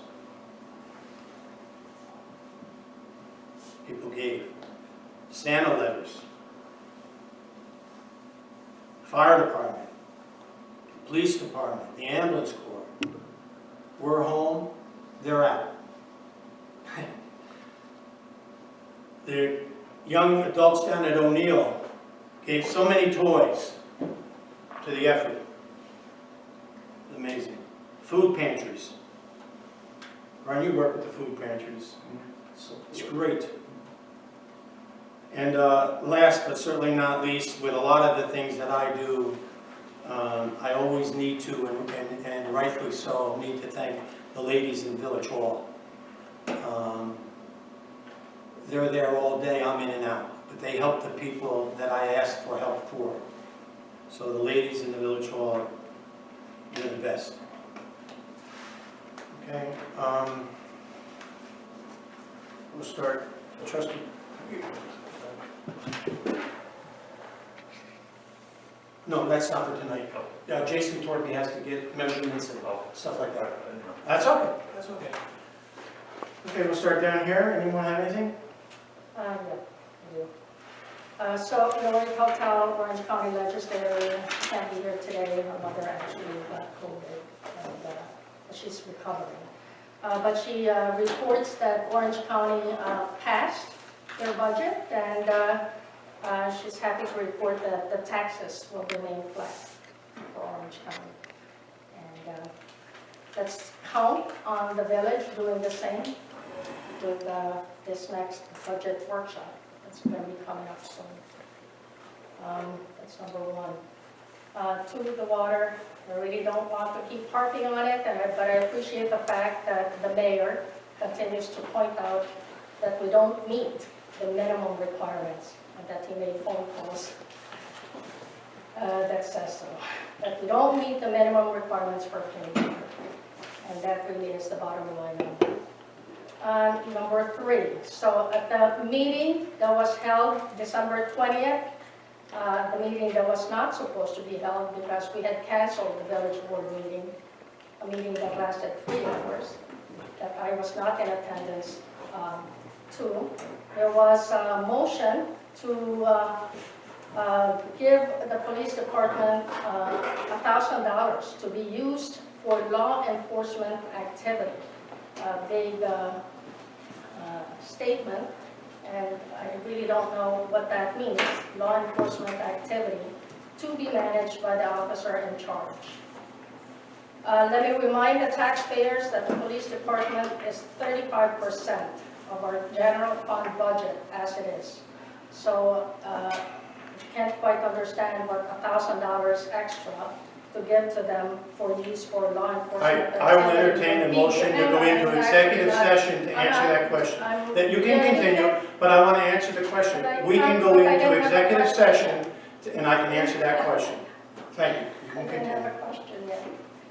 Speaker 2: People gave. Santa letters. Fire department. Police department. The ambulance corps. We're home, they're out. The young adults down at O'Neill gave so many toys to the effort. Amazing. Food pantries. Ron, you work with the food pantries. It's great. And last but certainly not least, with a lot of the things that I do, I always need to, and rightfully so, need to thank the ladies in Village Hall. They're there all day, I'm in and out, but they help the people that I ask for help for. So the ladies in the Village Hall, they're the best. Okay, we'll start. Trustee. No, that's not for tonight. Jason Torby has to get measurements and stuff like that. That's okay. That's okay. Okay, we'll start down here. Anyone have anything?
Speaker 6: Yeah, I do. So, Lori Hotel, Orange County Legislator, can't be here today. Her mother actually got COVID, and she's recovering. But she reports that Orange County passed their budget, and she's happy to report that the taxes will remain flat for Orange County. And let's count on the village doing the same with this next budget workshop. It's going to be coming up soon. That's number one. Two, the water. I really don't want to keep harping on it, but I appreciate the fact that the mayor continues to point out that we don't meet the minimum requirements, and that he made phone calls that says so. That we don't meet the minimum requirements for clean water, and that really is the bottom line. Number three, so at the meeting that was held December 20th, the meeting that was not supposed to be held because we had canceled the village board meeting, a meeting that lasted 3 hours, that I was not in attendance to. There was a motion to give the police department $1,000 to be used for law enforcement activity. Big statement, and I really don't know what that means, law enforcement activity, to be managed by the officer in charge. Let me remind the taxpayers that the police department is 35% of our general fund budget as it is. So can't quite understand what $1,000 extra to give to them for use for law enforcement.
Speaker 2: I will entertain a motion to go into executive session to answer that question. That you can continue, but I want to answer the question. We can go into executive session and I can answer that question. Thank you. You can
Speaker 6: I didn't have
Speaker 2: continue.
Speaker 6: a question PDA.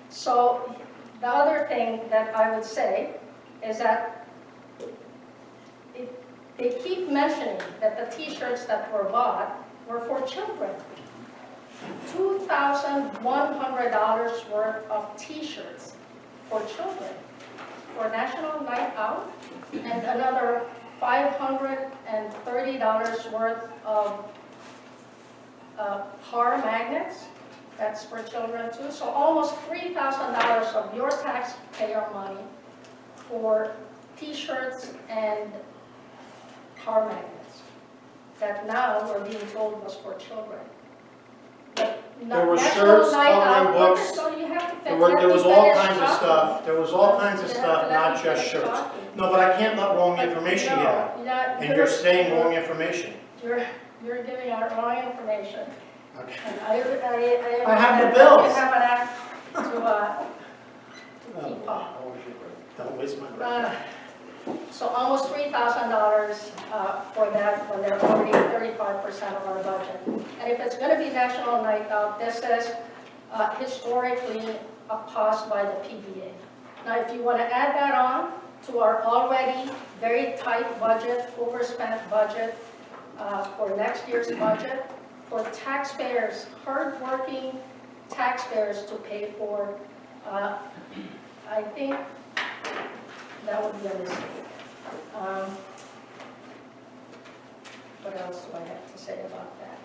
Speaker 6: So the other thing that I would say is that they keep mentioning that the t-shirts that were bought were for children. $2,100 worth of t-shirts for children for National Night Out, and another $530 worth of car magnets. That's for children too. So almost $3,000 of your taxpayer money for t-shirts and car magnets that now we're being told was for children. But
Speaker 2: There were
Speaker 6: National
Speaker 2: shirts,
Speaker 6: Night Out-
Speaker 2: coloring books.
Speaker 6: So you have to
Speaker 2: There was all
Speaker 6: finish
Speaker 2: kinds of
Speaker 6: talking.
Speaker 2: stuff, there was all kinds of
Speaker 6: You have
Speaker 2: stuff,
Speaker 6: to let
Speaker 2: not
Speaker 6: me
Speaker 2: just
Speaker 6: finish
Speaker 2: shirts.
Speaker 6: talking.
Speaker 2: No, but I can't let wrong
Speaker 6: But
Speaker 2: information
Speaker 6: no,
Speaker 2: get out, and you're saying wrong information.
Speaker 6: You're giving out wrong information.
Speaker 2: Okay.
Speaker 6: And
Speaker 2: I
Speaker 6: I
Speaker 2: have the
Speaker 6: You
Speaker 2: bills.
Speaker 6: have an act to, keep up.
Speaker 2: Don't waste my breath.
Speaker 6: So almost $3,000 for that, when they're already 35% of our budget. And if it's going to be National Night Out, this is historically a cost by the PDA. Now, if you want to add that on to our already very tight budget, overspent budget for next year's budget, for taxpayers, hardworking taxpayers to pay for, I think that would be a mistake. What else do I have to say about that?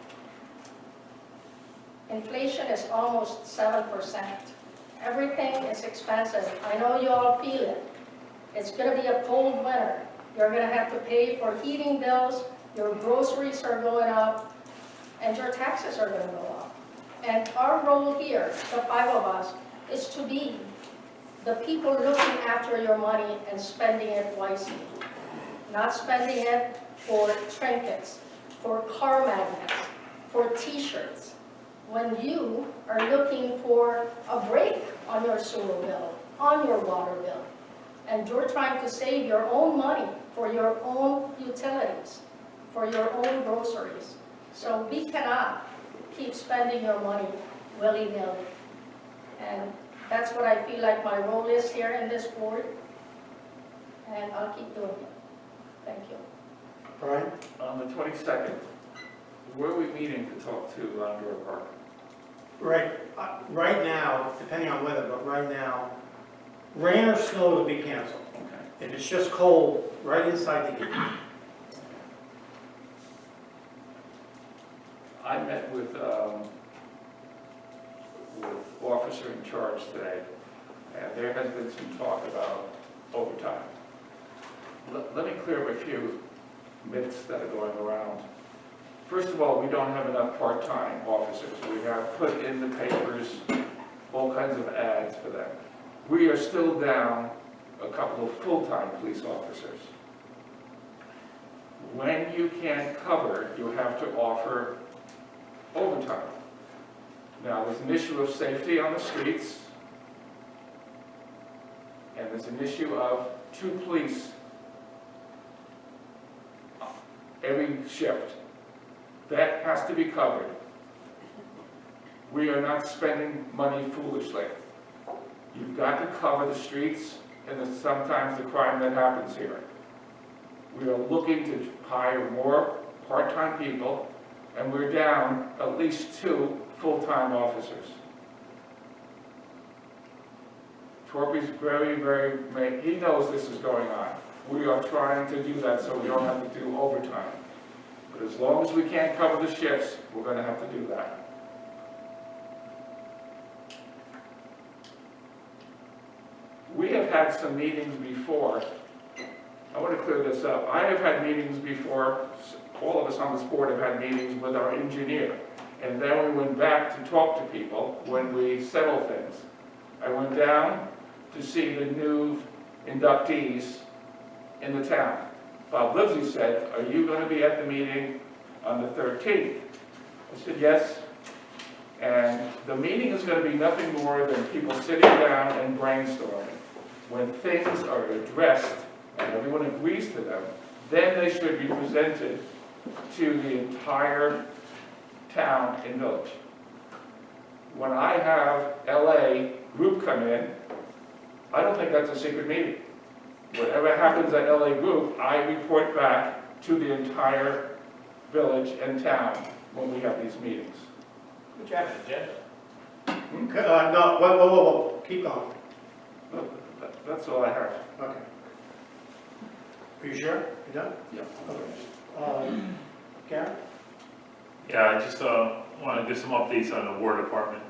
Speaker 6: Inflation is almost 7%. Everything is expensive. I know you all feel it. It's going to be a cold winter. You're going to have to pay for heating bills, your groceries are going up, and your taxes are going to go up. And our role here, the 5 of us, is to be the people looking after your money and spending it wisely. Not spending it for trinkets, for car magnets, for t-shirts. When you are looking for a break on your sewer bill, on your water bill, and you're trying to save your own money for your own utilities, for your own groceries. So we cannot keep spending your money willy-nilly. And that's what I feel like my role is here in this board, and I'll keep doing it. Thank you.
Speaker 2: Brian?
Speaker 1: On the 22nd, where are we meeting to talk to Andrew Park?
Speaker 2: Right now, depending on weather, but right now, rain or snow will be canceled.
Speaker 1: Okay.
Speaker 2: If it's just cold, right inside the gate.
Speaker 1: I met with officer in charge today, and there has been some talk about overtime. Let me clear up a few myths that are going around. First of all, we don't have enough part-time officers. We have put in the papers all kinds of ads for them. We are still down a couple of full-time police officers. When you can't cover, you have to offer overtime. Now, there's an issue of safety on the streets, and there's an issue of 2 police every shift. That has to be covered. We are not spending money foolishly. You've got to cover the streets and sometimes the crime that happens here. We are looking to hire more part-time people, and we're down at least 2 full-time officers. Torby's he knows this is going on. We are trying to do that so we don't have to do overtime. But as long as we can't cover the shifts, we're going to have to do that. We have had some meetings before. I want to clear this up. I have had meetings before. All of us on this board have had meetings with our engineer. And then we went back to talk to people when we settle things. I went down to see the new inductees in the town. Bob Livesey said, "Are you going to be at the meeting on the 13th?" I said, "Yes." And the meeting is going to be nothing more than people sitting down and brainstorming. When things are addressed and everyone agrees to them, then they should be presented to the entire town and village. when I have LA group come in, I don't think that's a secret meeting. Whatever happens at LA group, I report back to the entire village and town when we have these meetings.
Speaker 2: Would you have an agenda? No, whoa, keep going.
Speaker 1: That's all I have.
Speaker 2: Okay. Are you sure? You done?
Speaker 1: Yeah.
Speaker 2: Okay. Karen?
Speaker 7: Yeah, I just want to give some updates on the War Department.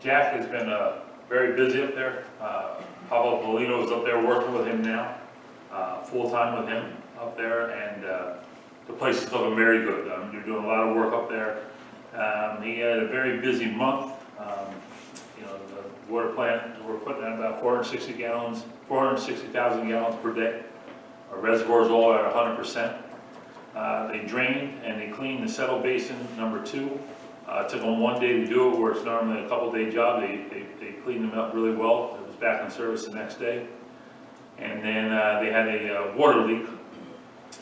Speaker 7: Jack has been very busy up there. Pablo Polino is up there working with him now, full-time with him up there, and the place is looking very good. They're doing a lot of work up there. He had a very busy month. You know, the water plant, we're putting out about 460,000 gallons per day. Our reservoir's all at 100%. They drained and they cleaned the settle basin number 2. It took them 1 day to do it, where it's normally a couple-day job. They cleaned them up really well. It was back in service the next day. And then they had a water leak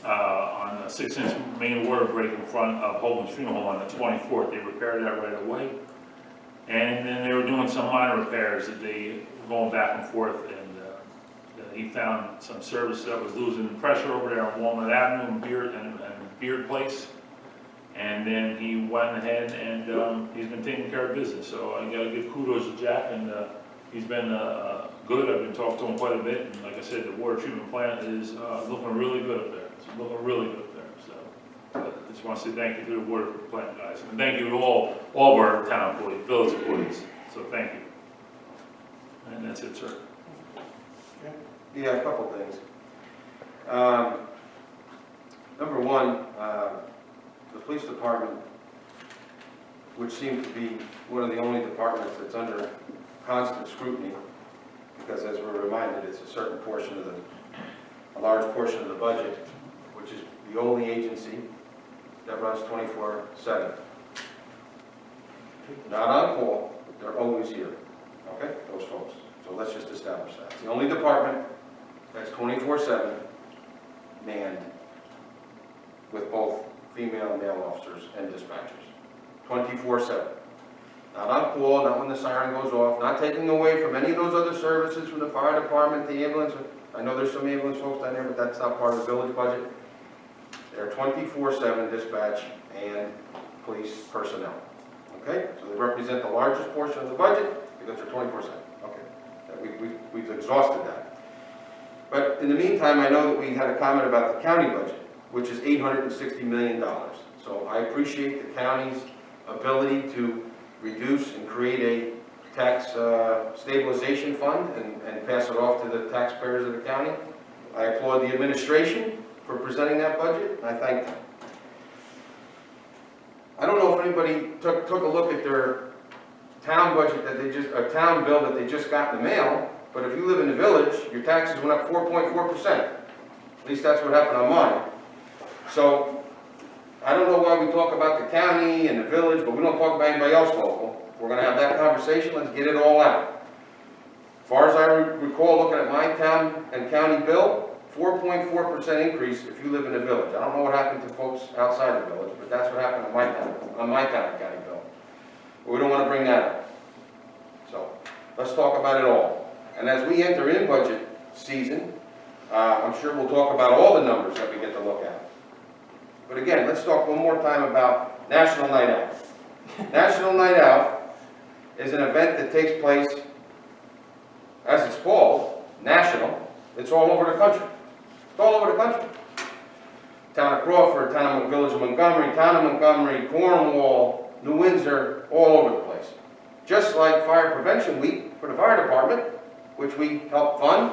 Speaker 7: on a 6-inch main water break in front of Hogan's Funeral Home on the 24th. They repaired that right away. And then they were doing some minor repairs that they were going back and forth, and he found some service that was losing pressure over there on Walnut Avenue and Beard Place. And then he went ahead and he's been taking care of business. So I gotta give kudos to Jack, and he's been good. I've been talking to him quite a bit, and like I said, the water treatment plant is looking really good up there. It's looking really good up there. So I just want to say thank you to the water plant guys, and thank you to all of our town employees, village employees. So thank you. And that's it, sir.
Speaker 4: Yeah, a couple things. Number one, the police department, which seems to be one of the only departments that's under constant scrutiny, because as we're reminded, it's a certain portion of a large portion of the budget, which is the only agency that runs 24/7. Not on call, they're always here, okay, those folks. So let's just establish that. It's the only department that's 24/7 manned with both female and male officers and dispatchers. 24/7. Not on call, not when the siren goes off, not taking away from any of those other services from the fire department, the ambulance. I know there's some ambulance folks down there, but that's not part of the village budget. They're 24/7 dispatch and police personnel. Okay? So they represent the largest portion of the budget because they're 24/7. Okay. We've exhausted that. But in the meantime, I know that we had a comment about the county budget, which is $860 million. So I appreciate the county's ability to reduce and create a tax stabilization fund and pass it off to the taxpayers of the county. I applaud the administration for presenting that budget, and I thank them. I don't know if anybody took a look at their town budget that they just, a town bill that they just got in the mail, but if you live in the village, your taxes went up 4.4%. At least that's what happened on mine. So, I don't know why we talk about the county and the village, but we don't talk about anybody else local. If we're gonna have that conversation, let's get it all out. As far as I recall looking at my town and county bill, 4.4% increase if you live in the village. I don't know what happened to folks outside the village, but that's what happened on my town and county bill. But we don't wanna bring that up. So, let's talk about it all. And as we enter in budget season, I'm sure we'll talk about all the numbers that we get to look at. But again, let's talk one more time about National Night Out. National Night Out is an event that takes place, as it's called, national. It's all over the country. It's all over the country. Town of Crawford, town of Village of Montgomery, town of Montgomery, Cornwall, New Windsor, all over the place. Just like Fire Prevention Week for the fire department, which we help fund,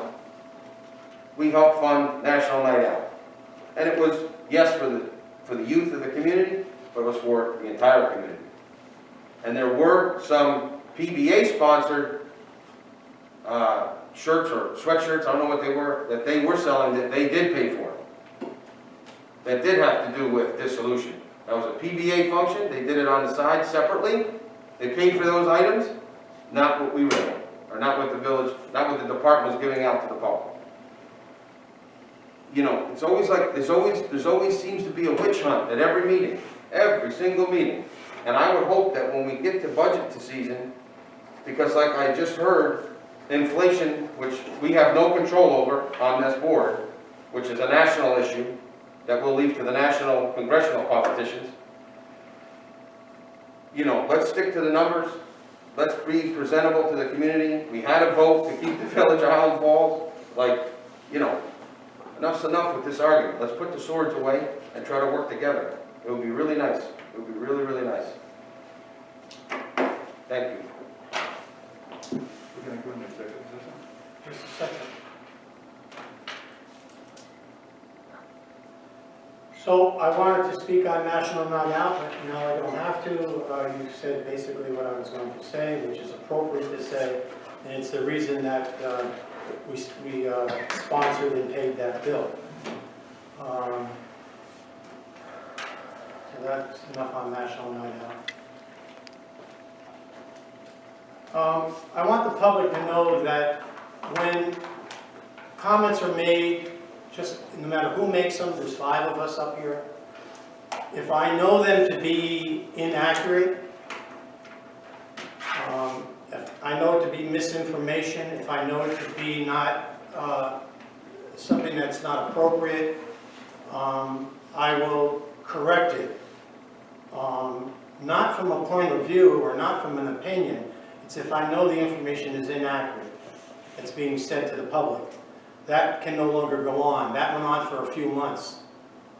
Speaker 4: we help fund National Night Out. And it was, yes, for the youth of the community, but it was for the entire community. And there were some PBA-sponsored shirts or sweatshirts, I don't know what they were, that they were selling that they did pay for. That did have to do with dissolution. That was a PBA function, they did it on the side separately. They paid for those items, not what we ran, or not what the village, not what the department was giving out to the public. You know, it's always like, there's always seems to be a witch hunt at every meeting, every single meeting. And I would hope that when we get to budget season, because like I just heard, inflation, which we have no control over on this board, which is a national issue that we'll leave to the national congressional competitions. You know, let's stick to the numbers. Let's be presentable to the community. We had a vote to keep the village of Highland Falls. Like, you know, enough's enough with this argument. Let's put the swords away and try to work together. It would be really nice. It would be really, really nice. Thank you.
Speaker 1: We're gonna go into executive session?
Speaker 2: Just a second. So I wanted to speak on National Night Out, but now I don't have to. You said basically what I was going to say, which is appropriate to say, and it's the reason that we sponsored and paid that bill. So that's enough on National Night Out. I want the public to know that when comments are made, just no matter who makes them, there's 5 of us up here. If I know them to be inaccurate, if I know it to be misinformation, if I know it to be not something that's not appropriate, I will correct it. Not from a point of view or not from an opinion. It's if I know the information is inaccurate, it's being said to the public. That can no longer go on. That went on for a few months.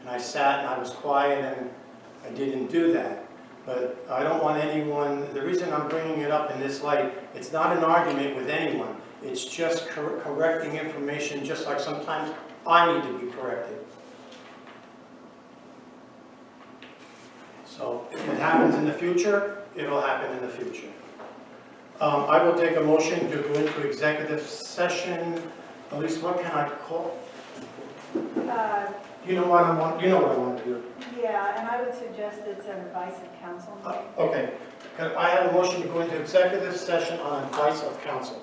Speaker 2: And I sat and I was quiet and I didn't do that. But I don't want anyone, the reason I'm bringing it up in this light, it's not an argument with anyone. It's just correcting information, just like sometimes I need to be corrected. So if it happens in the future, it'll happen in the future. I will take a motion to go into executive session. Elise, what can I call? You know what I want to do.
Speaker 8: Yeah, and I would suggest it's an advice of counsel.
Speaker 2: Okay. I have a motion to go into executive session on advice of counsel.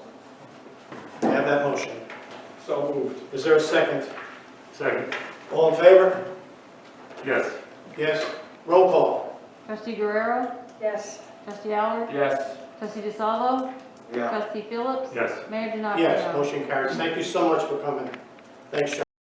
Speaker 2: I have that motion.
Speaker 1: So moved.
Speaker 2: Is there a second?
Speaker 7: Second.
Speaker 2: All in favor?
Speaker 7: Yes.
Speaker 2: Yes. Roll call.
Speaker 5: Trustee Guerrero?
Speaker 6: Yes.
Speaker 5: Trustee Allard?
Speaker 1: Yes.
Speaker 5: Trustee DeSalvo?
Speaker 4: Yeah.
Speaker 5: Trustee Phillips?
Speaker 7: Yes.
Speaker 5: Mayor Donato?
Speaker 2: Yes, motion carries. Thank you so much for coming. Thanks, John.